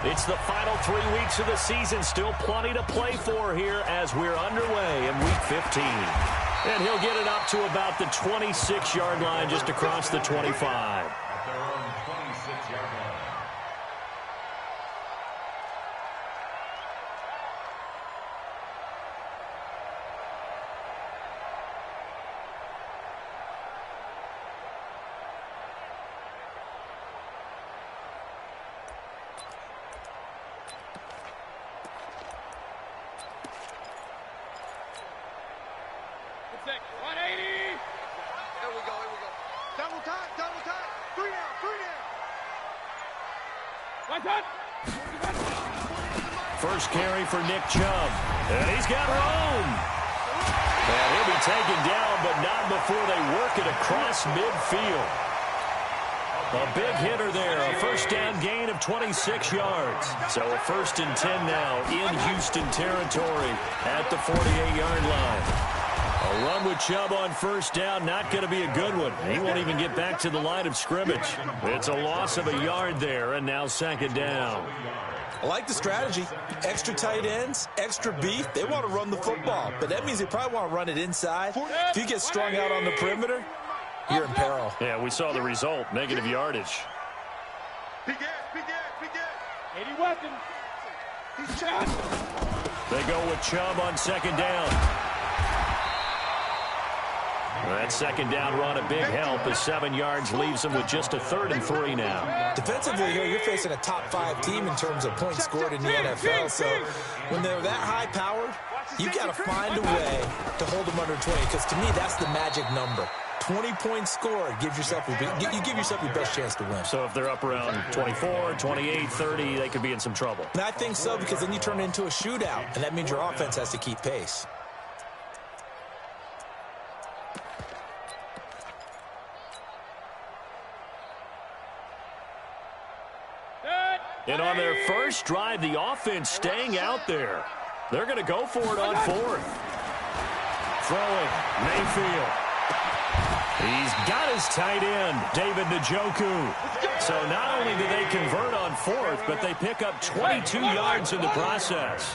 It's the final 3 weeks of the season. Still plenty to play for here as we're underway in Week 15. And he'll get it up to about the 26-yard line, just across the 25. At their own 26-yard line. First carry for Nick Chubb. And he's got room. And he'll be taken down, but not before they work it across midfield. A big hitter there. A first down gain of 26 yards. So a 1st and 10 now in Houston territory at the 48-yard line. A run with Chubb on first down, not going to be a good one. He won't even get back to the line of scrimmage. It's a loss of a yard there, and now 2nd down. I like the strategy. Extra tight ends, extra beef. They want to run the football, but that means they probably want to run it inside. If you get strung out on the perimeter, you're in peril. Yeah, we saw the result, negative yardage. Big ass. 80 weapon. He's shot. They go with Chubb on 2nd down. That 2nd down run, a big help as 7 yards leaves them with just a 3rd and 3 now. Defensively here, you're facing a top 5 team in terms of points scored in the NFL. So when they're that high powered, you got to find a way to hold them under 20. Because to me, that's the magic number. 20 points scored gives yourself you give yourself your best chance to win. So if they're up around 24, 28, 30, they could be in some trouble. And I think so, because then you turn it into a shootout, and that means your offense has to keep pace. And on their first drive, the offense staying out there. They're going to go for it on 4th. Throwing, Mayfield. He's got his tight end, David Njoku. So not only do they convert on 4th, but they pick up 22 yards in the process.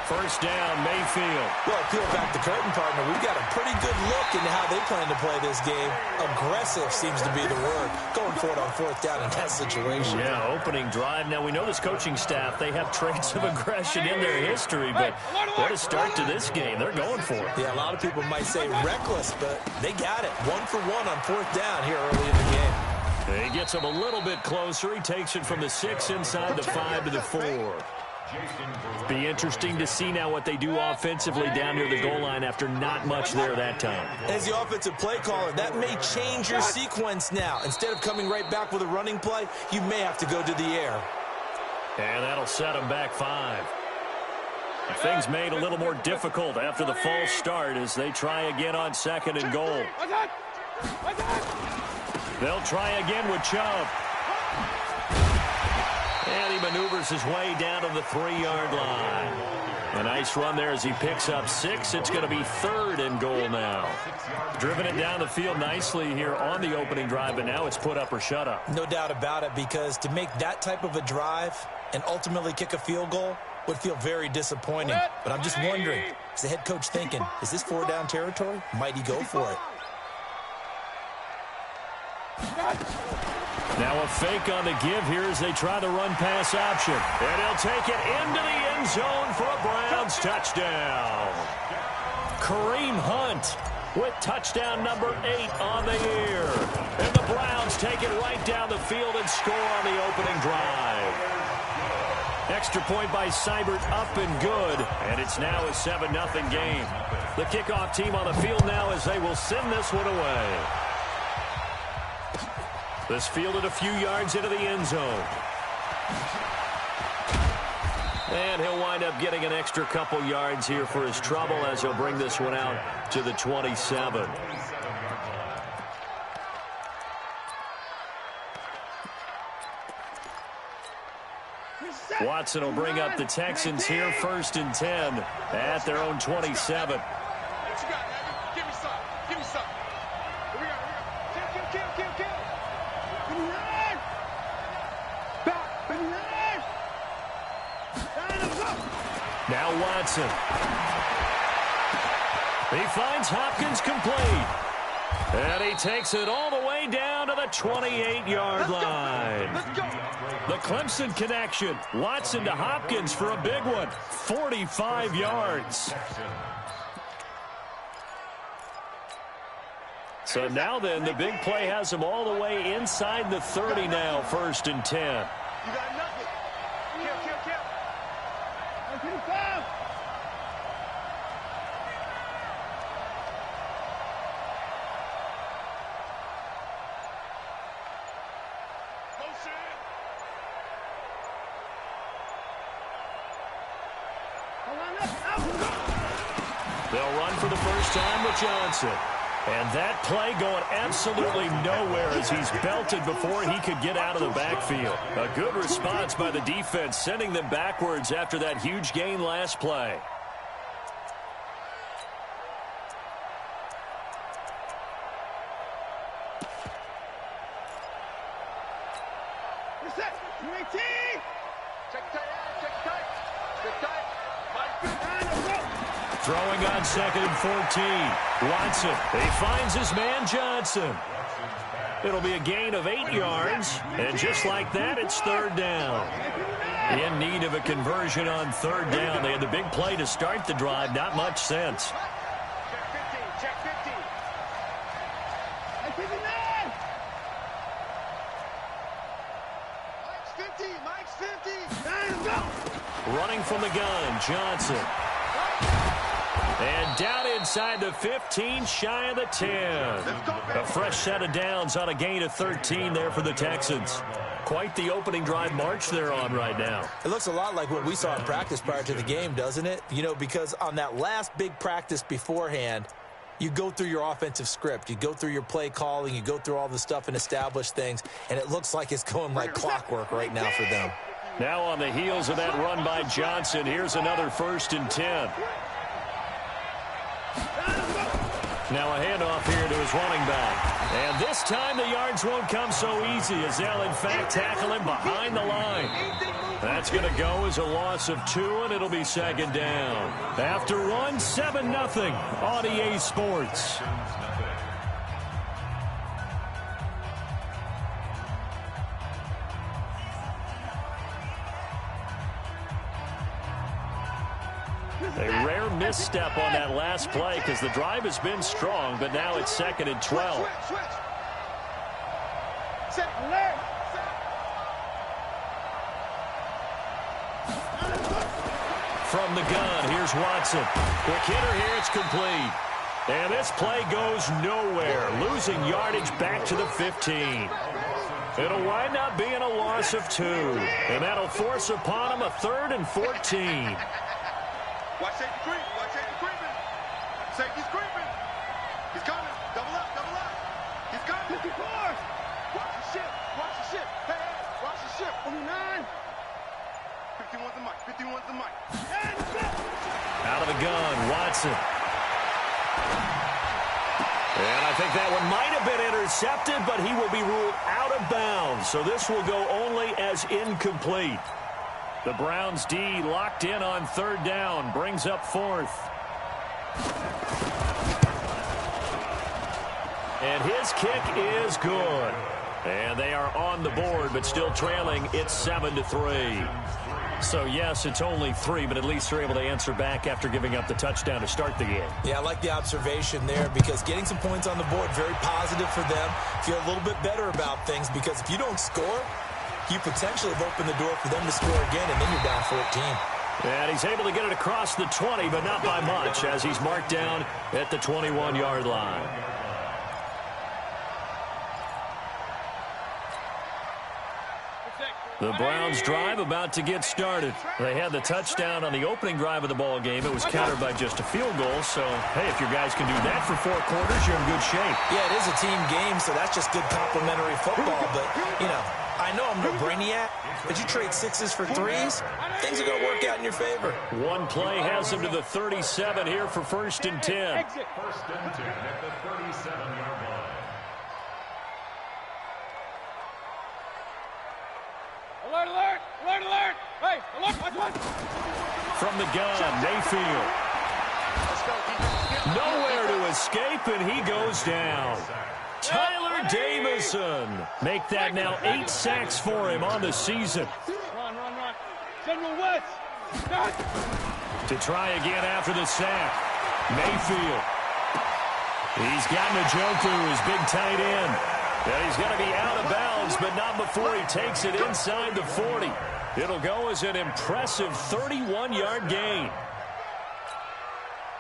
First down, Mayfield. Well, peel back the curtain, partner. We've got a pretty good look into how they plan to play this game. Aggressive seems to be the word. Going for it on 4th down in that situation. Yeah, opening drive. Now, we know this coaching staff, they have traits of aggression in their history, but what a start to this game. They're going for it. Yeah, a lot of people might say reckless, but they got it. 1 for 1 on 4th down here early in the game. He gets him a little bit closer. He takes it from the 6 inside the 5 to the 4. Be interesting to see now what they do offensively down near the goal line after not much there that time. As the offensive play caller, that may change your sequence now. Instead of coming right back with a running play, you may have to go to the air. And that'll set them back 5. Things made a little more difficult after the false start as they try again on 2nd and goal. They'll try again with Chubb. And he maneuvers his way down to the 3-yard line. A nice run there as he picks up 6. It's going to be 3rd and goal now. Driven it down the field nicely here on the opening drive, but now it's put up or shut up. No doubt about it, because to make that type of a drive and ultimately kick a field goal would feel very disappointing. But I'm just wondering, is the head coach thinking, is this 4-down territory? Might he go for it? Now a fake on the give here as they try the run-pass option. And he'll take it into the end zone for a Browns touchdown. Kareem Hunt with touchdown number 8 on the year. And the Browns take it right down the field and score on the opening drive. Extra point by Seibert, up and good. And it's now a 7-0 game. The kickoff team on the field now as they will send this one away. This fielded a few yards into the end zone. And he'll wind up getting an extra couple yards here for his trouble as he'll bring this one out to the 27. Watson will bring up the Texans here, 1st and 10 at their own 27. Now Watson. He finds Hopkins complete. And he takes it all the way down to the 28-yard line. The Clemson connection. Watson to Hopkins for a big one. 45 yards. So now then, the big play has him all the way inside the 30 now, 1st and 10. You got nothing. Kill. They'll run for the first time with Johnson. And that play going absolutely nowhere as he's belted before he could get out of the backfield. A good response by the defense, sending them backwards after that huge gain last play. Throwing on 2nd and 14. Watson. He finds his man Johnson. It'll be a gain of 8 yards. And just like that, it's 3rd down. In need of a conversion on 3rd down. They had the big play to start the drive. Not much sense. Check 15. Mike's 50. Running from the gun, Johnson. And down inside the 15, shy of the 10. A fresh set of downs on a gain of 13 there for the Texans. Quite the opening drive march they're on right now. It looks a lot like what we saw in practice prior to the game, doesn't it? You know, because on that last big practice beforehand, you go through your offensive script. You go through your play calling. You go through all the stuff and establish things. And it looks like it's going like clockwork right now for them. Now on the heels of that run by Johnson, here's another 1st and 10. Now a handoff here to his running back. And this time the yards won't come so easy as they'll in fact tackle him behind the line. That's going to go as a loss of 2, and it'll be 2nd down. After one, 7-0 on EA Sports. A rare misstep on that last play because the drive has been strong, but now it's 2nd and 12. From the gun, here's Watson. Quick hitter here, it's complete. And this play goes nowhere, losing yardage back to the 15. It'll wind up being a loss of 2, and that'll force upon him a 3rd and 14. Watch safety creep. Watch safety creeping. Safety's creeping. He's coming. Double up. He's coming. 54. Watch the ship. Hey, watch the ship. 49. 51's the mic. 51's the mic. Out of the gun, Watson. And I think that one might have been intercepted, but he will be ruled out of bounds. So this will go only as incomplete. The Browns D locked in on 3rd down, brings up 4th. And his kick is good. And they are on the board, but still trailing. It's 7-3. So, yes, it's only 3, but at least they're able to answer back after giving up the touchdown to start the game. Yeah, I like the observation there because getting some points on the board, very positive for them. Feel a little bit better about things because if you don't score, you potentially have opened the door for them to score again, and then you're down 14. And he's able to get it across the 20, but not by much as he's marked down at the 21-yard line. The Browns drive about to get started. They had the touchdown on the opening drive of the ball game. It was countered by just a field goal. So, hey, if your guys can do that for 4 quarters, you're in good shape. Yeah, it is a team game, so that's just good complimentary football. But, you know, I know I'm no brainiac, but you trade 6s for 3s, things are going to work out in your favor. One play has him to the 37 here for 1st and 10. 1st and 10 at the 37-yard line. Alert, alert! Alert, alert! Hey, alert! Watch. From the gun, Mayfield. Nowhere to escape, and he goes down. Tyler Davison. Make that now 8 sacks for him on the season. Run. General West. To try again after the sack. Mayfield. He's got Njoku, his big tight end. And he's going to be out of bounds, but not before he takes it inside the 40. It'll go as an impressive 31-yard gain.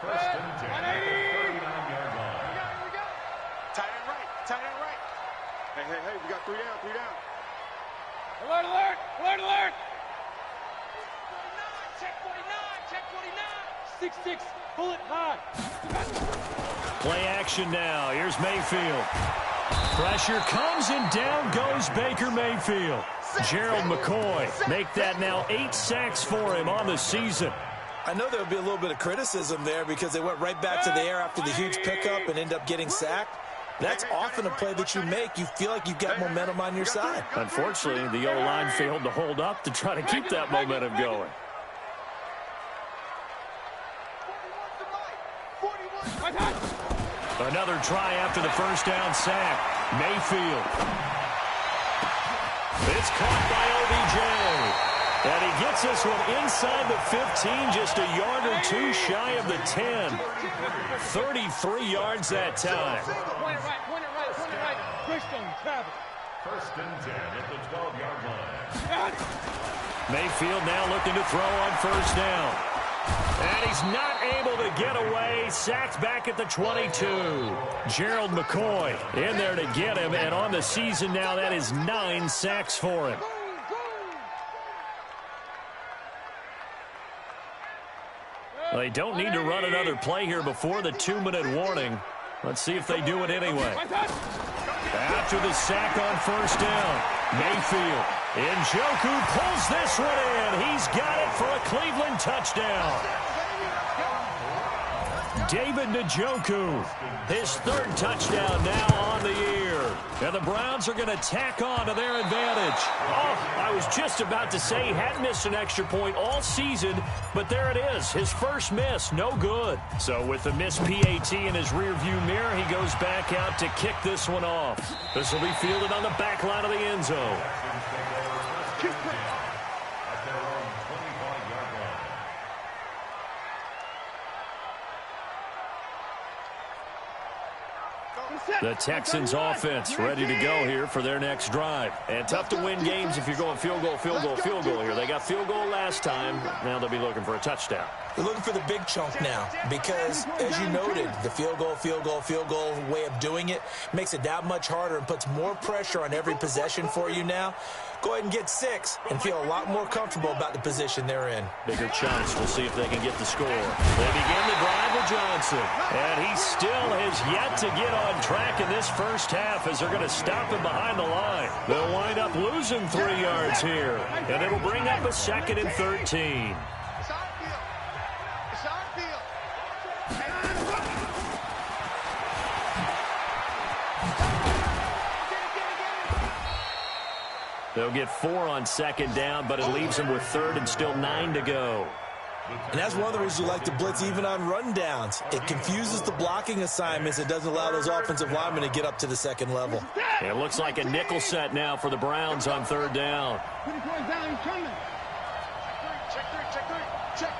First and 10 at the 39-yard line. Tight end right. Hey, we got 3 down. Alert, alert! Alert, alert! 6-6, bullet high. Play action now. Here's Mayfield. Pressure comes and down goes Baker Mayfield. Gerald McCoy make that now 8 sacks for him on the season. I know there'll be a little bit of criticism there because they went right back to the air after the huge pickup and end up getting sacked. That's often a play that you make. You feel like you've got momentum on your side. Unfortunately, the O-line failed to hold up to try to keep that momentum going. Another try after the first down sack. Mayfield. It's caught by OBJ. And he gets this one inside the 15, just a yard or two shy of the 10. 33 yards that time. Point it right. Christian, travel. First and 10 at the 12-yard line. Mayfield now looking to throw on first down. And he's not able to get away. Sacked back at the 22. Gerald McCoy in there to get him. And on the season now, that is 9 sacks for him. They don't need to run another play here before the 2-minute warning. Let's see if they do it anyway. After the sack on first down, Mayfield. Njoku pulls this one in. He's got it for a Cleveland touchdown. David Njoku, his 3rd touchdown now on the year. And the Browns are going to tack on to their advantage. Oh, I was just about to say he hadn't missed an extra point all season, but there it is, his first miss, no good. So with the missed PAT in his rearview mirror, he goes back out to kick this one off. This will be fielded on the back line of the end zone. The Texans offense ready to go here for their next drive. And tough to win games if you're going field goal here. They got field goal last time. Now they'll be looking for a touchdown. They're looking for the big chunk now because, as you noted, the field goal way of doing it makes it that much harder and puts more pressure on every possession for you now. Go ahead and get 6 and feel a lot more comfortable about the position they're in. Bigger chunks. We'll see if they can get the score. They begin the drive with Johnson. And he still has yet to get on track in this first half as they're going to stop him behind the line. They'll wind up losing 3 yards here. And it'll bring up a 2nd and 13. They'll get 4 on 2nd down, but it leaves them with 3rd and still 9 to go. And that's one of the reasons you like to blitz even on rundowns. It confuses the blocking assignments. It doesn't allow those offensive linemen to get up to the 2nd level. It looks like a nickel set now for the Browns on 3rd down. Check.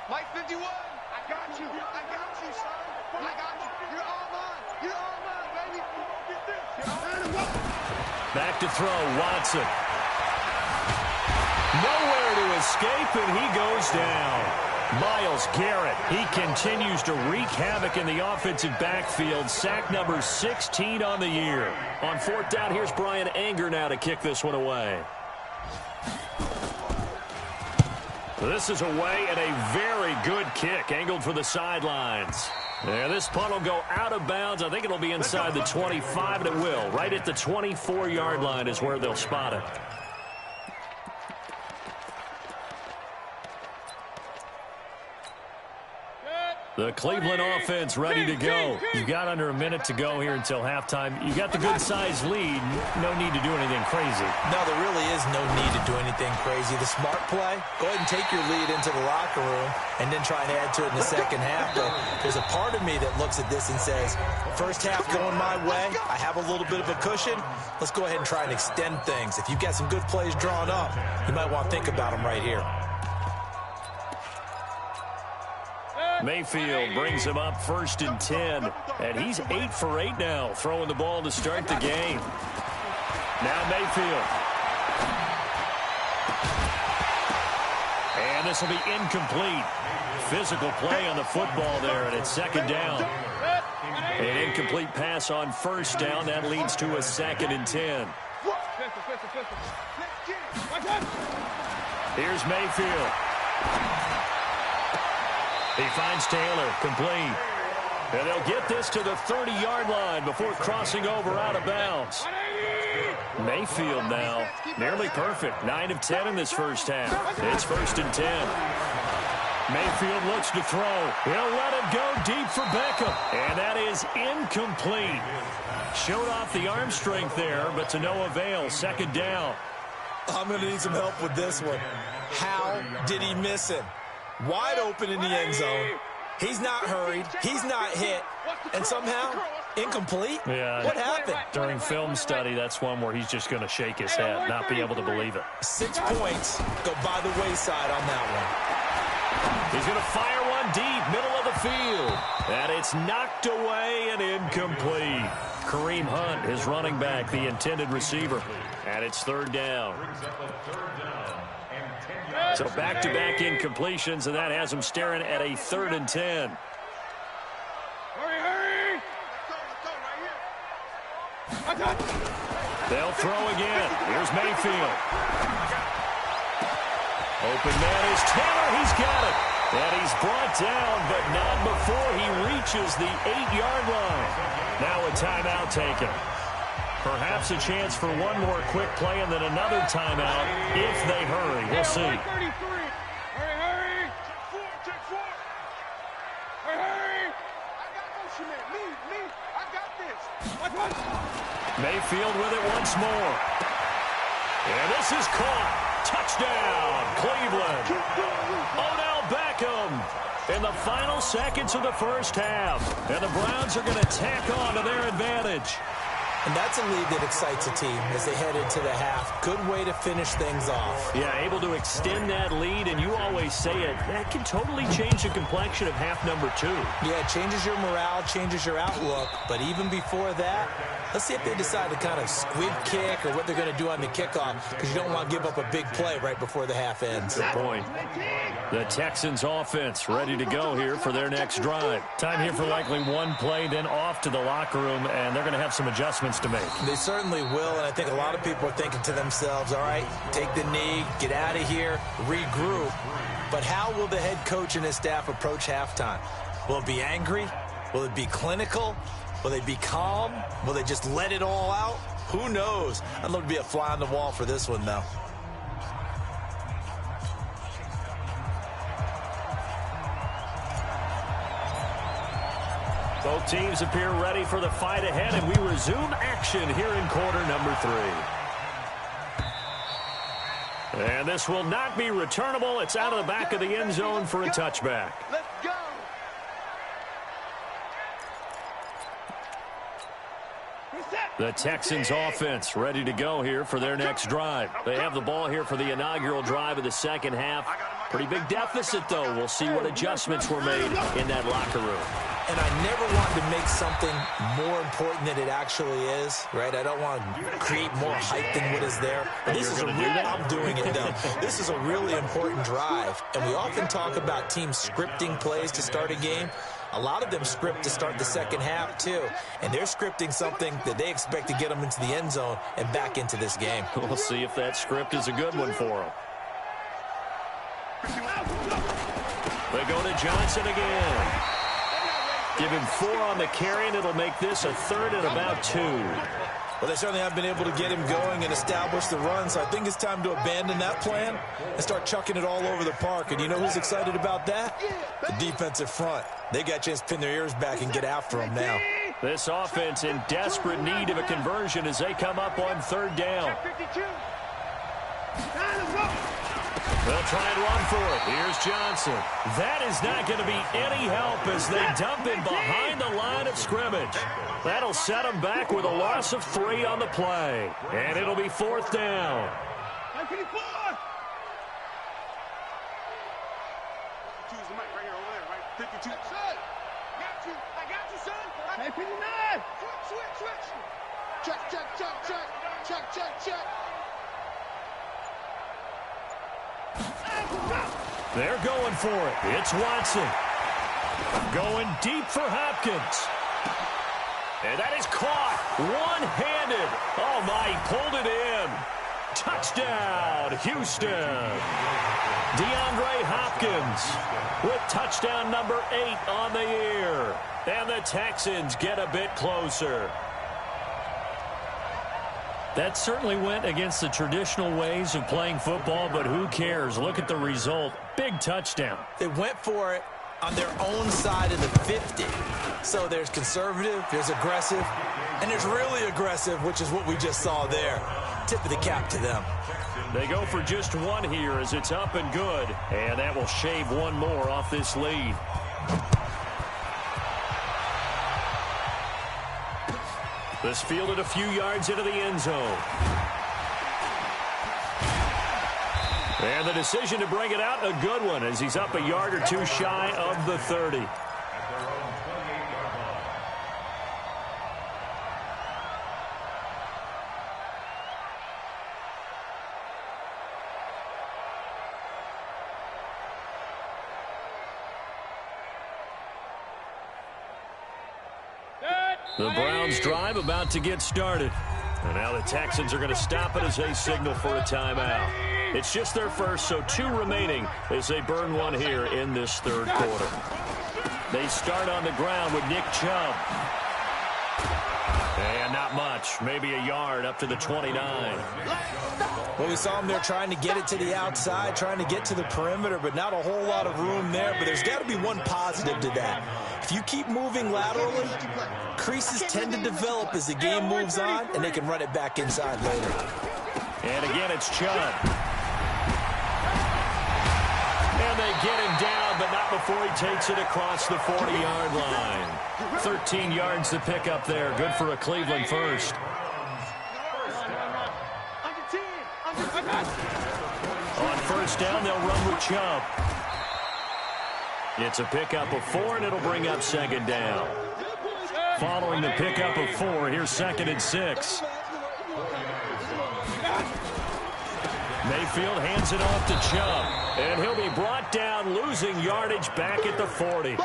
Mike 51. I got you, son. I got you. You're all mine, baby. Get this. Back to throw, Watson. Nowhere to escape, and he goes down. Myles Garrett, he continues to wreak havoc in the offensive backfield. Sack number 16 on the year. On 4th down, here's Brian Anger now to kick this one away. This is away and a very good kick, angled for the sidelines. Yeah, this punt will go out of bounds. I think it'll be inside the 25, and it will. Right at the 24-yard line is where they'll spot it. The Cleveland offense ready to go. You've got under a minute to go here until halftime. You got the good-sized lead. No need to do anything crazy. No, there really is no need to do anything crazy. The smart play, go ahead and take your lead into the locker room and then try and add to it in the second half. But there's a part of me that looks at this and says, first half going my way, I have a little bit of a cushion. Let's go ahead and try and extend things. If you've got some good plays drawn up, you might want to think about them right here. Mayfield brings him up 1st and 10, and he's 8 for 8 now, throwing the ball to start the game. Now Mayfield. And this will be incomplete. Physical play on the football there, and it's 2nd down. An incomplete pass on 1st down. That leads to a 2nd and 10. Here's Mayfield. He finds Taylor, complete. And they'll get this to the 30-yard line before crossing over out of bounds. Mayfield now, nearly perfect. 9 of 10 in this first half. It's 1st and 10. Mayfield looks to throw. He'll let it go deep for Beckham. And that is incomplete. Showed off the arm strength there, but to no avail. 2nd down. I'm going to need some help with this one. How did he miss him? Wide open in the end zone. He's not hurried. He's not hit. And somehow, incomplete? Yeah. What happened? During film study, that's one where he's just going to shake his head, not be able to believe it. 6 points go by the wayside on that one. He's going to fire one deep, middle of the field. And it's knocked away and incomplete. Kareem Hunt, his running back, the intended receiver. And it's 3rd down. So back-to-back incompletions, and that has him staring at a 3rd and 10. Hurry! They'll throw again. Here's Mayfield. Open man is Taylor. He's got it. And he's brought down, but not before he reaches the 8-yard line. Now a timeout taken. Perhaps a chance for one more quick play and then another timeout if they hurry. We'll see. Hurry! Hurry! I got motion man. Me. I got this. Mayfield with it once more. And this is caught. Touchdown, Cleveland. Odell Beckham in the final seconds of the first half. And the Browns are going to tack on to their advantage. And that's a lead that excites a team as they head into the half. Good way to finish things off. Yeah, able to extend that lead, and you always say it, that can totally change the complexion of half number 2. Yeah, it changes your morale, changes your outlook. But even before that, let's see if they decide to kind of squib kick or what they're going to do on the kickoff, because you don't want to give up a big play right before the half ends. Good point. The Texans offense ready to go here for their next drive. Time here for likely one play, then off to the locker room, and they're going to have some adjustments to make. They certainly will, and I think a lot of people are thinking to themselves, all right, take the knee, get out of here, regroup. But how will the head coach and his staff approach halftime? Will it be angry? Will it be clinical? Will they be calm? Will they just let it all out? Who knows? I'd love to be a fly on the wall for this one, though. Both teams appear ready for the fight ahead, and we resume action here in quarter number 3. And this will not be returnable. It's out of the back of the end zone for a touchback. Let's go. The Texans offense ready to go here for their next drive. They have the ball here for the inaugural drive of the second half. Pretty big deficit, though. We'll see what adjustments were made in that locker room. And I never want to make something more important than it actually is, right? I don't want to create more hype than what is there. But this is I'm doing it, though. This is a really important drive. And we often talk about teams scripting plays to start a game. A lot of them script to start the second half, too. And they're scripting something that they expect to get them into the end zone and back into this game. We'll see if that script is a good one for them. They go to Johnson again. Give him 4 on the carry, and it'll make this a 3rd and about 2. Well, they certainly have been able to get him going and establish the run, so I think it's time to abandon that plan and start chucking it all over the park. And you know who's excited about that? The defensive front. They got a chance to pin their ears back and get after him now. This offense in desperate need of a conversion as they come up on third down. They'll try and run for it. Here's Johnson. That is not going to be any help as they dump him behind the line of scrimmage. That'll set him back with a loss of 3 on the play. And it'll be fourth down. 52 is the mic right here over there, right? 52. Son, I got you, son. Hey, 59. Switch. Check. They're going for it. It's Watson. Going deep for Hopkins. And that is caught. One-handed. Oh, my, he pulled it in. Touchdown, Houston. DeAndre Hopkins with touchdown number 8 on the year. And the Texans get a bit closer. That certainly went against the traditional ways of playing football, but who cares? Look at the result. Big touchdown. They went for it on their own side of the 50. So there's conservative, there's aggressive, and there's really aggressive, which is what we just saw there. Tip of the cap to them. They go for just 1 here as it's up and good, and that will shave 1 more off this lead. This fielded a few yards into the end zone. And the decision to bring it out, a good one, as he's up a yard or 2 shy of the 30. The Browns drive about to get started. And now the Texans are going to stop it as they signal for a timeout. It's just their first, so 2 remaining as they burn 1 here in this third quarter. They start on the ground with Nick Chubb. And not much, maybe a yard up to the 29. Well, we saw him there trying to get it to the outside, trying to get to the perimeter, but not a whole lot of room there. But there's got to be one positive to that. If you keep moving laterally, creases tend to develop as the game moves on, and they can run it back inside later. And again, it's Chubb. And they get him down, but not before he takes it across the 40-yard line. 13 yards to pick up there. Good for a Cleveland first. On first down, they'll run with Chubb. It's a pickup of 4, and it'll bring up second down. Following the pickup of 4, here's 2nd and 6. Mayfield hands it off to Chubb, and he'll be brought down, losing yardage back at the 40.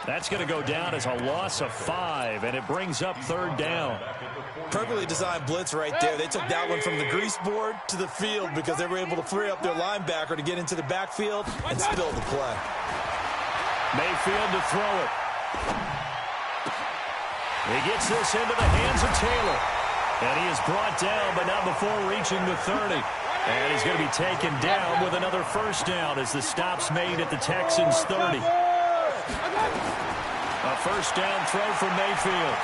That's going to go down as a loss of 5, and it brings up third down. Perfectly designed blitz right there. They took that one from the grease board to the field because they were able to free up their linebacker to get into the backfield and spill the play. Mayfield to throw it. He gets this into the hands of Taylor. And he is brought down, but not before reaching the 30. And he's going to be taken down with another first down as the stop's made at the Texans' 30. A first down throw from Mayfield.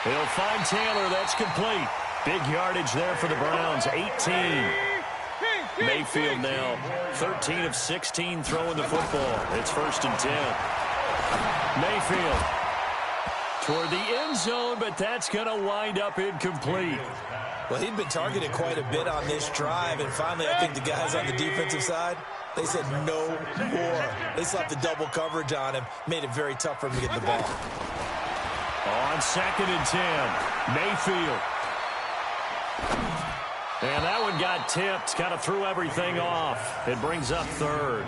He'll find Taylor. That's complete. Big yardage there for the Browns. 18. Mayfield now 13 of 16 throwing the football. It's 1st and 10. Mayfield toward the end zone, but that's going to wind up incomplete. Well, he'd been targeted quite a bit on this drive, and finally I think the guys on the defensive side, they said no more. They slapped the double coverage on him, made it very tough for him to get the ball. On 2nd and 10, Mayfield. And that one got tipped, kind of threw everything off. It brings up 3rd.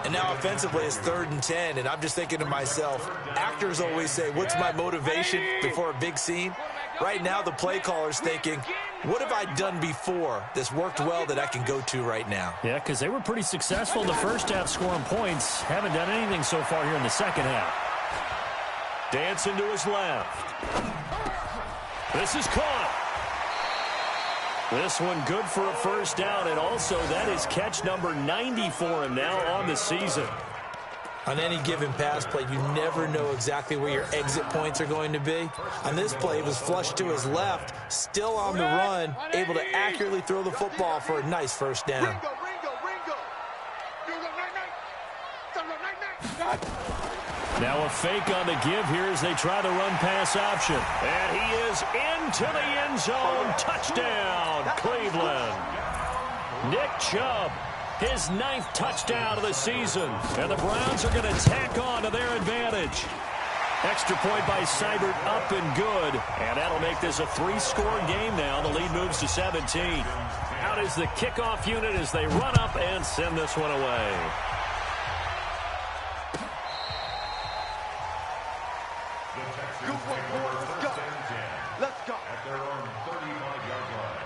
And now offensively it's 3rd and 10, and I'm just thinking to myself, actors always say, what's my motivation before a big scene? Right now the play caller's thinking, what have I done before that's worked well that I can go to right now? Yeah, because they were pretty successful in the first half scoring points. Haven't done anything so far here in the second half. Dancing to his left. This is caught. This one good for a first down, and also that is catch number 90 for him now on the season. On any given pass play, you never know exactly where your exit points are going to be. On this play, it was flushed to his left, still on the run, able to accurately throw the football for a nice first down. Now a fake on the give here as they try the run-pass option. And he is into the end zone. Touchdown, Cleveland. Nick Chubb, his 9th touchdown of the season. And the Browns are going to tack on to their advantage. Extra point by Seibert, up and good. And that'll make this a 3-score game now. The lead moves to 17. Out is the kickoff unit as they run up and send this one away. Let's go. At their own 35-yard line.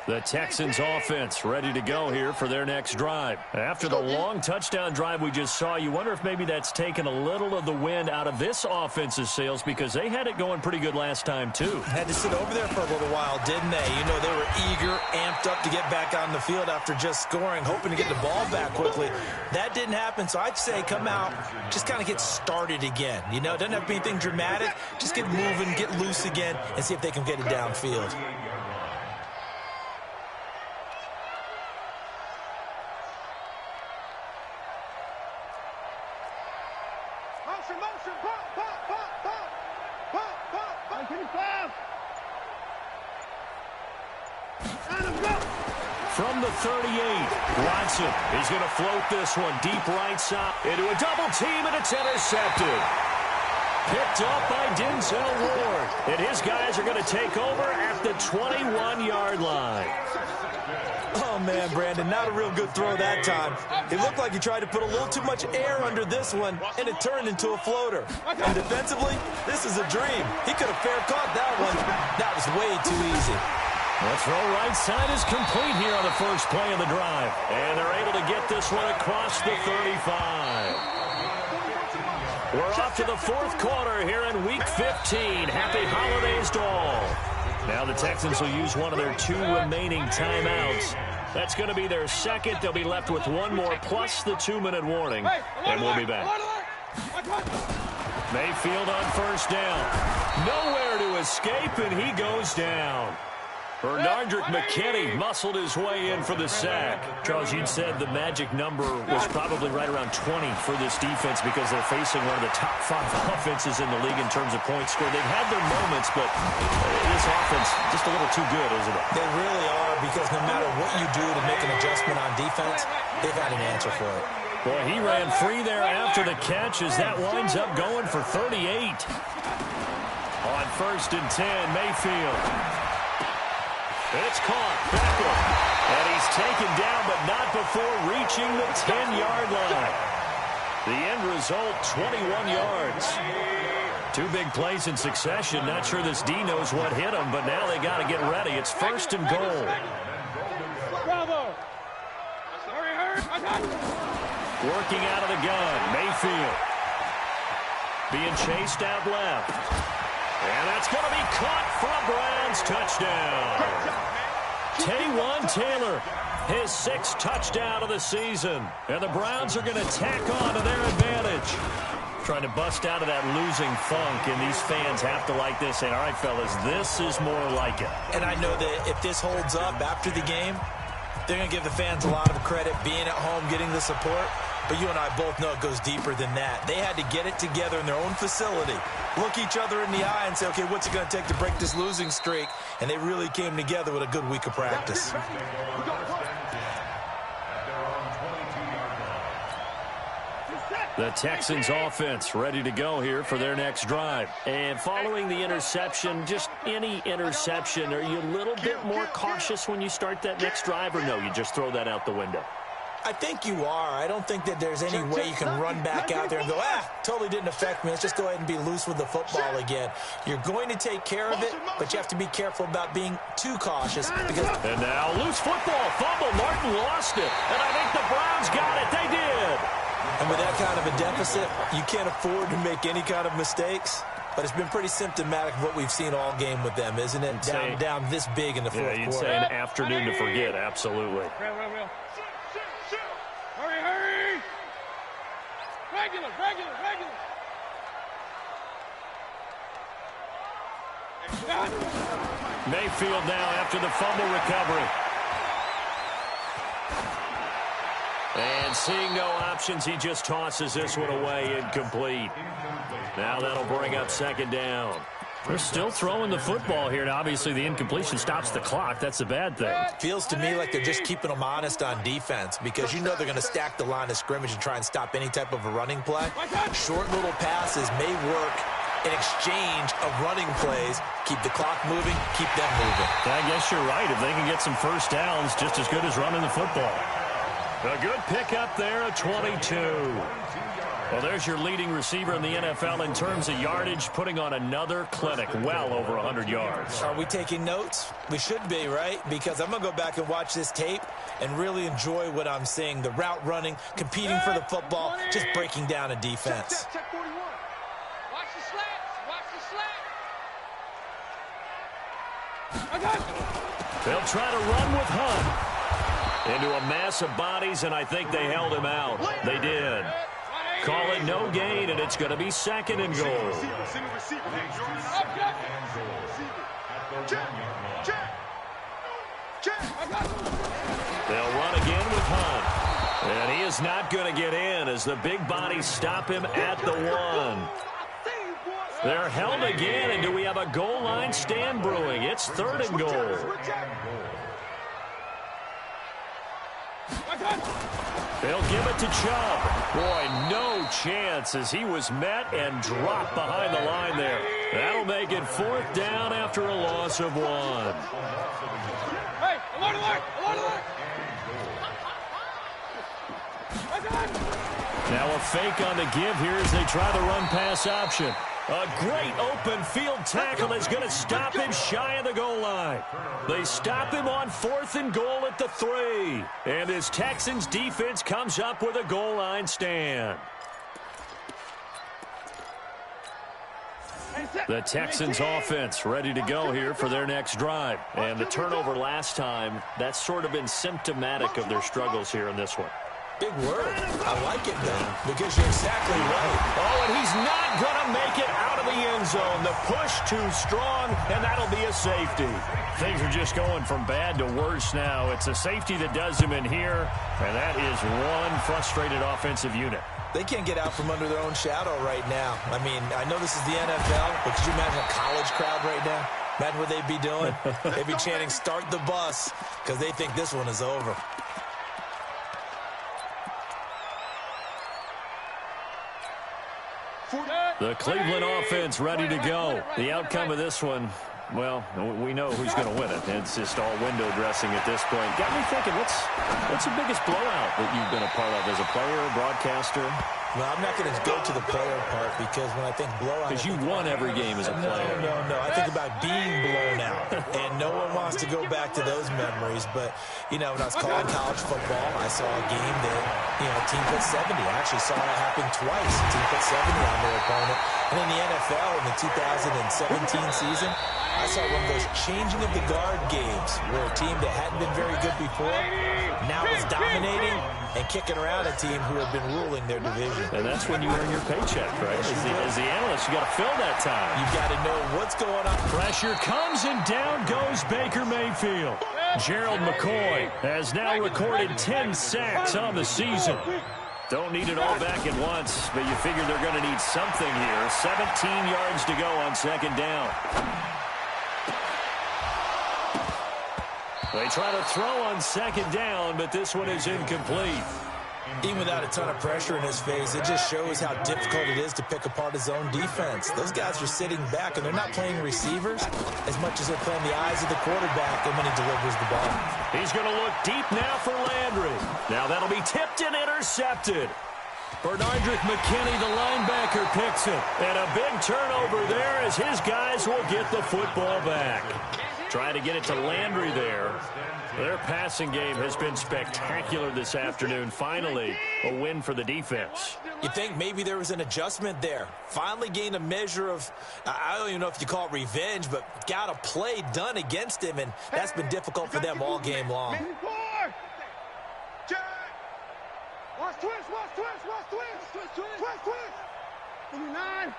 The Texans offense ready to go here for their next drive. After the long touchdown drive we just saw, you wonder if maybe that's taken a little of the wind out of this offense's sails because they had it going pretty good last time too. Had to sit over there for a little while, didn't they? You know, they were eager, amped up to get back on the field after just scoring, hoping to get the ball back quickly. That didn't happen, so I'd say come out, just kind of get started again. You know, it doesn't have to be anything dramatic. Just get moving, get loose again, and see if they can get it downfield. From the 38, Watson is going to float this one deep right side into a double team, and it's intercepted. Picked up by Denzel Ward, and his guys are going to take over at the 21-yard line. Oh, man, Brandon, not a real good throw that time. It looked like he tried to put a little too much air under this one, and it turned into a floater. And defensively, this is a dream. He could have fair caught that one. That was way too easy. The throw right side is complete here on the first play of the drive. And they're able to get this one across the 35. We're off to the fourth quarter here in Week 15. Happy holidays to all. Now the Texans will use one of their 2 remaining timeouts. That's going to be their second. They'll be left with one more plus the 2-minute warning. And we'll be back. Mayfield on first down. Nowhere to escape, and he goes down. Bernardrick McKinney muscled his way in for the sack. Charles, you'd said the magic number was probably right around 20 for this defense because they're facing one of the top 5 offenses in the league in terms of points scored. They've had their moments, but this offense just a little too good, isn't it? They really are, because no matter what you do to make an adjustment on defense, they've got an answer for it. Boy, he ran free there after the catch as that winds up going for 38. On first and 10, Mayfield. It's caught. Beckham. And he's taken down, but not before reaching the 10-yard line. The end result, 21 yards. 2 big plays in succession. Not sure this D knows what hit him, but now they got to get ready. It's first and goal. Bravo. Working out of the gun, Mayfield. Being chased out left. And that's going to be caught for a Browns touchdown. Taywan Taylor, his 6th touchdown of the season. And the Browns are going to tack on to their advantage. Trying to bust out of that losing funk, and these fans have to like this. And all right, fellas, this is more like it. And I know that if this holds up after the game, they're going to give the fans a lot of credit being at home, getting the support. But you and I both know it goes deeper than that. They had to get it together in their own facility, look each other in the eye and say, okay, what's it going to take to break this losing streak? And they really came together with a good week of practice. The Texans offense ready to go here for their next drive. And following the interception, just any interception, are you a little bit more cautious when you start that next drive, or no, you just throw that out the window? I think you are. I don't think that there's any way you can run back out there and go, totally didn't affect me. Let's just go ahead and be loose with the football again. You're going to take care of it, but you have to be careful about being too cautious. And now loose football, fumble. Martin lost it. And I think the Browns got it. They did. And with that kind of a deficit, you can't afford to make any kind of mistakes. But it's been pretty symptomatic of what we've seen all game with them, isn't it? Down this big in the fourth quarter. You'd say an afternoon to forget, absolutely. Hurry! Regular! Mayfield now after the fumble recovery. And seeing no options, he just tosses this one away, incomplete. Now that'll bring up second down. They're still throwing the football here, and obviously the incompletion stops the clock. That's the bad thing. Feels to me like they're just keeping them honest on defense, because you know they're going to stack the line of scrimmage and try and stop any type of a running play. Short little passes may work in exchange of running plays. Keep the clock moving, keep them moving. I guess you're right. If they can get some first downs, just as good as running the football. A good pickup there, a 22. Well, there's your leading receiver in the NFL in terms of yardage, putting on another clinic, well over 100 yards. Are we taking notes? We should be, right? Because I'm going to go back and watch this tape and really enjoy what I'm seeing. The route running, competing for the football, just breaking down a defense. Check 41. Watch the slats. I got it. They'll try to run with Hunt into a mass of bodies, and I think they held him out. They did. Call it no gain, and it's going to be second and goal. They'll run again with Hunt. And he is not going to get in as the big bodies stop him at the 1. They're held again, and do we have a goal line stand brewing? It's third and goal. They'll give it to Chubb. Boy, no chance as he was met and dropped behind the line there. That'll make it fourth down after a loss of 1. Hey, alert! Now a fake on the give here as they try the run-pass option. A great open field tackle is going to stop him shy of the goal line. They stop him on fourth and goal at the 3. And this Texans defense comes up with a goal line stand. The Texans offense ready to go here for their next drive. And the turnover last time, that's sort of been symptomatic of their struggles here in this one. Big word. I like it, though, because you're exactly right. Oh, and he's not going to make it out of the end zone. The push too strong, and that'll be a safety. Things are just going from bad to worse now. It's a safety that does him in here, and that is one frustrated offensive unit. They can't get out from under their own shadow right now. I mean, I know this is the NFL, but could you imagine a college crowd right now? Imagine what they'd be doing. They'd be chanting, "Start the bus," because they think this one is over. The Cleveland offense ready to go. The outcome of this one, well, we know who's going to win it. It's just all window dressing at this point. Got me thinking, what's the biggest blowout that you've been a part of as a player, broadcaster? Well, I'm not going to go to the player part because when I think blowout... Because you won every game as a player. No. I think about being blown out. And no one wants to go back to those memories. But, you know, when I was calling college football, I saw a game that, you know, a team put 70. I actually saw it happen twice. A team put 70 on their opponent. And in the NFL, in the 2017 season, I saw one of those changing of the guard games where a team that hadn't been very good before now is dominating and kicking around a team who had been ruling their division. And that's when you earn your paycheck, right? As the analyst, you got to fill that time. You've got to know what's going on. Pressure comes, and down goes Baker Mayfield. Gerald McCoy has now recorded 10 sacks on the season. Don't need it all back at once, but you figure they're going to need something here. 17 yards to go on second down. They try to throw on second down, but this one is incomplete. Even without a ton of pressure in his face, it just shows how difficult it is to pick apart his own defense. Those guys are sitting back, and they're not playing receivers as much as they're playing the eyes of the quarterback and when he delivers the ball. He's going to look deep now for Landry. Now that'll be tipped and intercepted. Bernardrick McKinney, the linebacker, picks it. And a big turnover there as his guys will get the football back. Trying to get it to Landry there. Their passing game has been spectacular this afternoon. Finally, a win for the defense. You think maybe there was an adjustment there. Finally gained a measure of, I don't even know if you call it revenge, but got a play done against him, and that's been difficult for them all game long. Watch twist, watch twist, watch twist, twist, twist, twist, twist. 9.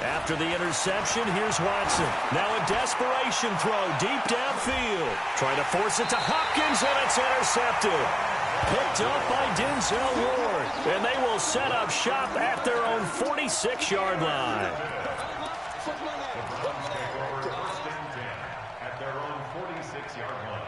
After the interception, here's Watson. Now a desperation throw deep downfield. Trying to force it to Hopkins, and it's intercepted. Picked up by Denzel Ward. And they will set up shop at their own 46-yard line. At their own 46-yard line.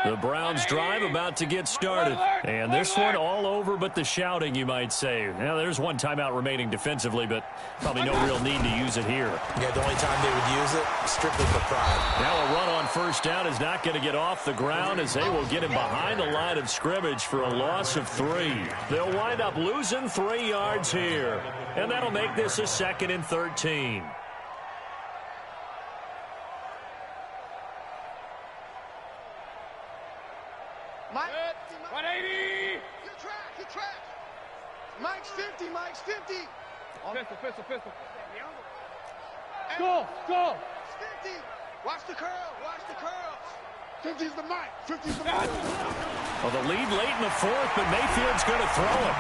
The Browns drive about to get started. And this one all over but the shouting, you might say. Now, there's one timeout remaining defensively, but probably no real need to use it here. Yeah, the only time they would use it, strictly for pride. Now a run on first down is not going to get off the ground as they will get him behind the line of scrimmage for a loss of 3. They'll wind up losing 3 yards here. And that'll make this a 2nd and 13. Mike, 180. You track. Mike's 50, Mike's 50. Pistol. Go. 50. Watch the curl, watch the curls. 50's the Mike, 50's the Mike. Well, the lead late in the 4th, but Mayfield's going to throw it.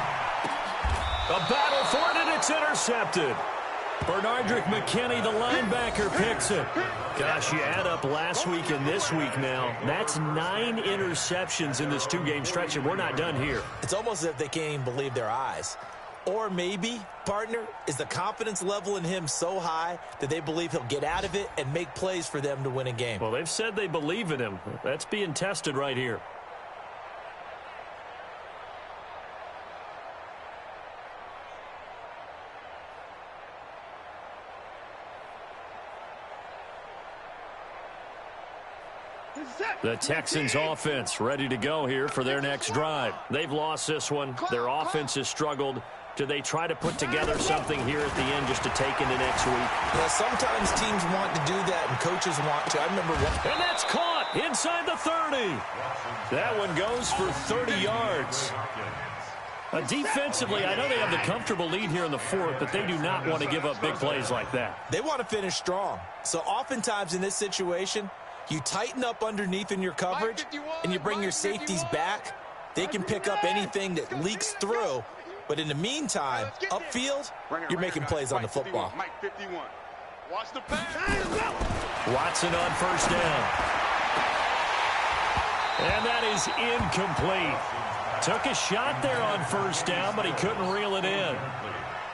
A battle for it, and it's intercepted. Bernardrick McKinney, the linebacker, picks it. Gosh, you add up last week and this week now. That's 9 interceptions in this 2-game stretch, and we're not done here. It's almost as if they can't even believe their eyes. Or maybe, partner, is the confidence level in him so high that they believe he'll get out of it and make plays for them to win a game. Well, they've said they believe in him. That's being tested right here. The Texans offense ready to go here for their next drive. They've lost this one. Their offense has struggled. Do they try to put together something here at the end just to take into next week? Yeah, sometimes teams want to do that and coaches want to. I remember one. And that's caught inside the 30. That one goes for 30 yards. Defensively, I know they have the comfortable lead here in the 4th, but they do not want to give up big plays like that. They want to finish strong. So oftentimes in this situation, you tighten up underneath in your coverage, and you bring your safeties back. They can pick up anything that leaks through. But in the meantime, upfield, you're making plays on the football. Mike 51. Watch the pass. Watson on first down. And that is incomplete. Took a shot there on first down, but he couldn't reel it in.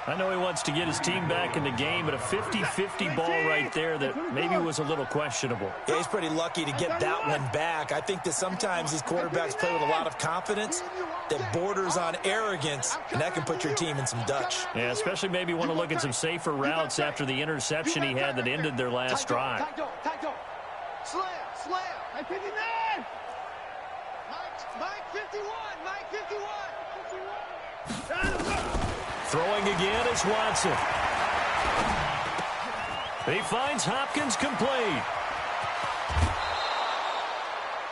I know he wants to get his team back in the game, but a 50-50 ball right there that maybe was a little questionable. Yeah, he's pretty lucky to get that one back. I think that sometimes these quarterbacks play with a lot of confidence that borders on arrogance, and that can put your team in some Dutch. Yeah, especially maybe want to look at some safer routes after the interception he had that ended their last drive. Slam. Mike 59. Mike 51. Mike 51. Throwing again is Watson. He finds Hopkins complete.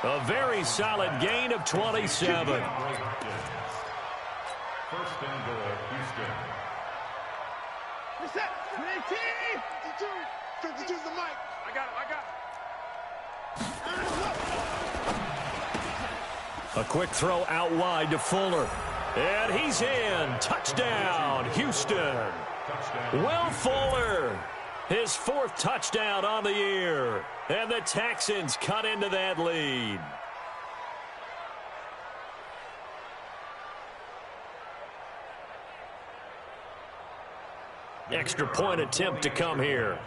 A very solid gain of 27. First and goal, Houston. Reset. 18. 52. 52's the Mike. I got A it. quick throw out wide to Fuller. And he's in. Touchdown, Houston. Will Fuller, his 4th touchdown on the year. And the Texans cut into that lead. Extra point attempt to come here.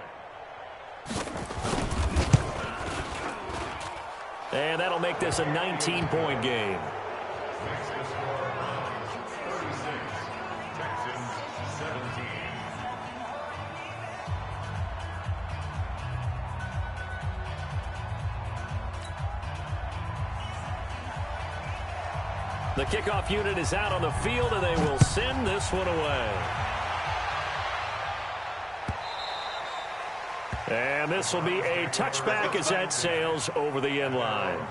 And that'll make this a 19-point game. The kickoff unit is out on the field, and they will send this one away. And this will be a touchback as that sails over the end line.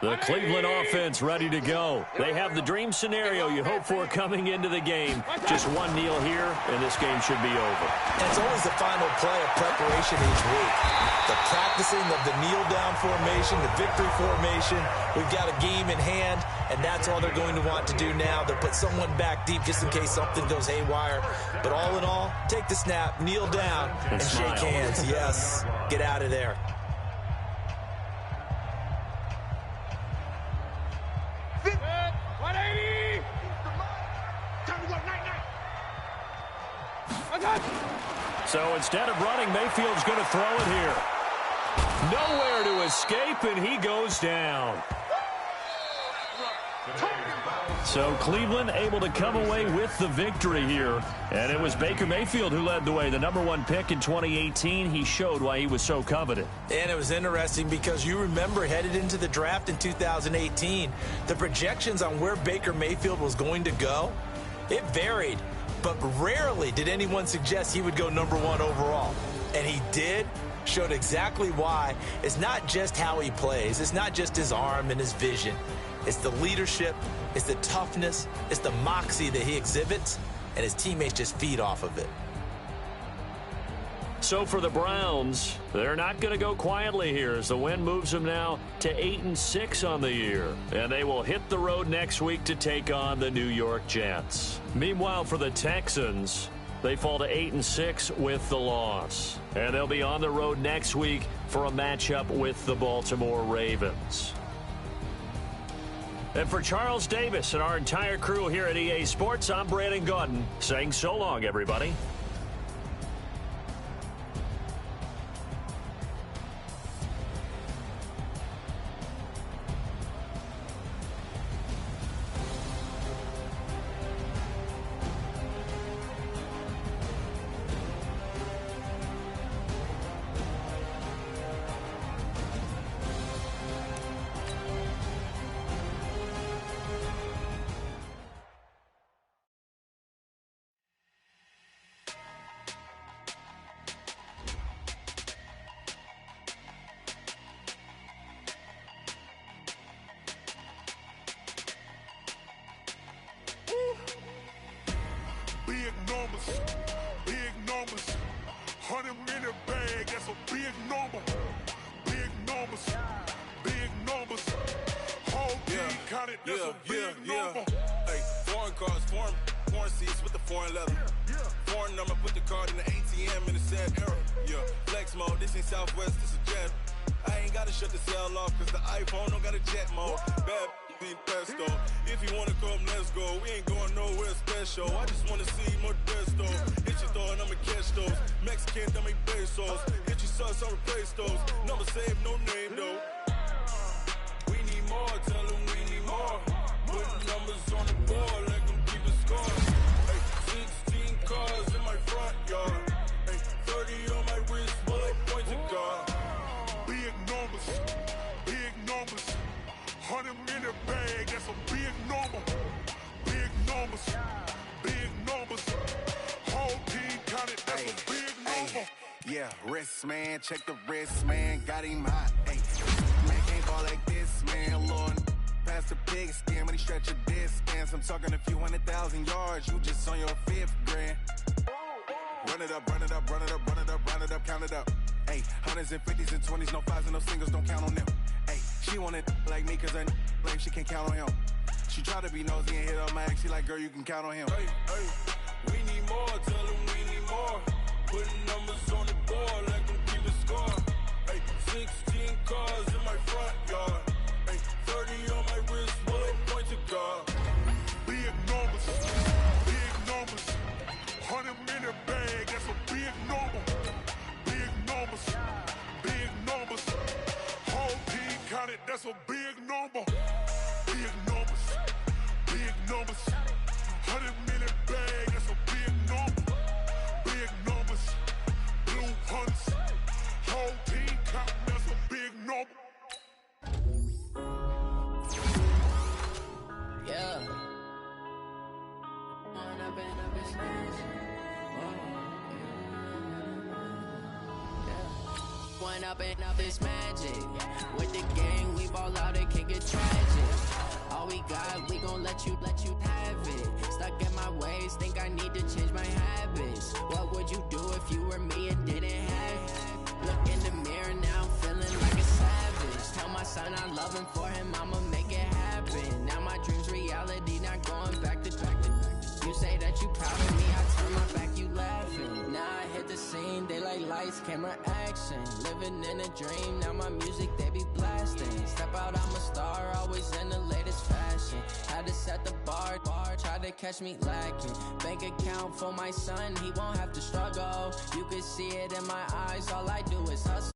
The Cleveland offense ready to go. They have the dream scenario you hope for coming into the game. Just one kneel here, and this game should be over. And it's always the final play of preparation each week. The practicing of the kneel-down formation, the victory formation. We've got a game in hand, and that's all they're going to want to do now. They'll put someone back deep just in case something goes haywire. But all in all, take the snap, kneel down, and shake hands. Yes, get out of there. So instead of running, Mayfield's going to throw it here. Nowhere to escape, and he goes down. So Cleveland able to come away with the victory here. And it was Baker Mayfield who led the way. The #1 pick in 2018. He showed why he was so coveted. And it was interesting because you remember headed into the draft in 2018, the projections on where Baker Mayfield was going to go, it varied. But rarely did anyone suggest he would go #1 overall. And he did, showed exactly why. It's not just how he plays. It's not just his arm and his vision. It's the leadership. It's the toughness. It's the moxie that he exhibits. And his teammates just feed off of it. So for the Browns, they're not going to go quietly here as the win moves them now to 8-6 on the year. And they will hit the road next week to take on the New York Jets. Meanwhile, for the Texans, they fall to 8-6 with the loss. And they'll be on the road next week for a matchup with the Baltimore Ravens. And for Charles Davis and our entire crew here at EA Sports, I'm Brandon Gaudin saying so long, everybody. Big numbers, 100 in the bag, that's a big number. Big numbers, whole team counted, that's a big number. Hey, foreign cars, foreign seats with the foreign leather. Foreign number, put the card in the ATM in the sad era. Yeah, flex mode, this ain't Southwest, this is Jet. I ain't gotta shut the cell off, cause the iPhone don't got a jet mode. Bad being pesto. If you wanna come, let's go. We ain't going nowhere special. I just wanna see more desto. Hit your thought, I'ma catch those. Mexican, I make pesos. Hit your sauce, I'll replace those. Number save, no name though. We need more, tell them we need more. Put numbers on the board, like them keep a score. Hey, 16 cars in my front yard. Hey, 30 on my wrist, bullet points of God. Big numbers, 100 in the bag, that's a big number. Big numbers, whole team counted, that's a big number. Yeah, wrist man, check the wrist man, got him hot. Hey, man can't ball like this, man. Lord, past the pig skin when he stretch a distance. I'm talking a few 100,000 yards, you just on your 5th grand. Run it up, count it up. Hey, hundreds and 50s and 20s, no 5s and no singles, don't count on them. Hey, She want it like me, cause her like she can't count on him. She try to be nosy and hit on my ex. She like, girl, you can count on him. Hey, hey, we need more. Tell them we need more. Putting numbers on the board, let them keep the score. Hey, 16 cars in my front yard. Hey, 30 on my wrist, bullet point to God. Big numbers, 100 minute bag, that's a big number. Big numbers, whole team counted, that's a big number. Big numbers, 100 minute bag, that's a big number. Big numbers, blue hunts, whole team counting, that's a big number. Yeah. One up and up is magic. With the gang, we ball out, it can get tragic. All we got, we gon' let you have it. Stuck in my ways, think I need to change my habits. What would you do if you were me and didn't have it? Look in the mirror now, I'm feeling like a savage. Tell my son I love him, for him I'ma make it happen. Now my dream's reality, not going back to back. You say that you proud of me, I turn my back, you laughing. Now I hit the scene, they like lights, camera, action. Living in a dream, now my music, they be blasting. Step out, I'm a star, always in the latest fashion. Had to set the bar, try to catch me lacking. Bank account for my son, he won't have to struggle. You can see it in my eyes, all I do is hustle.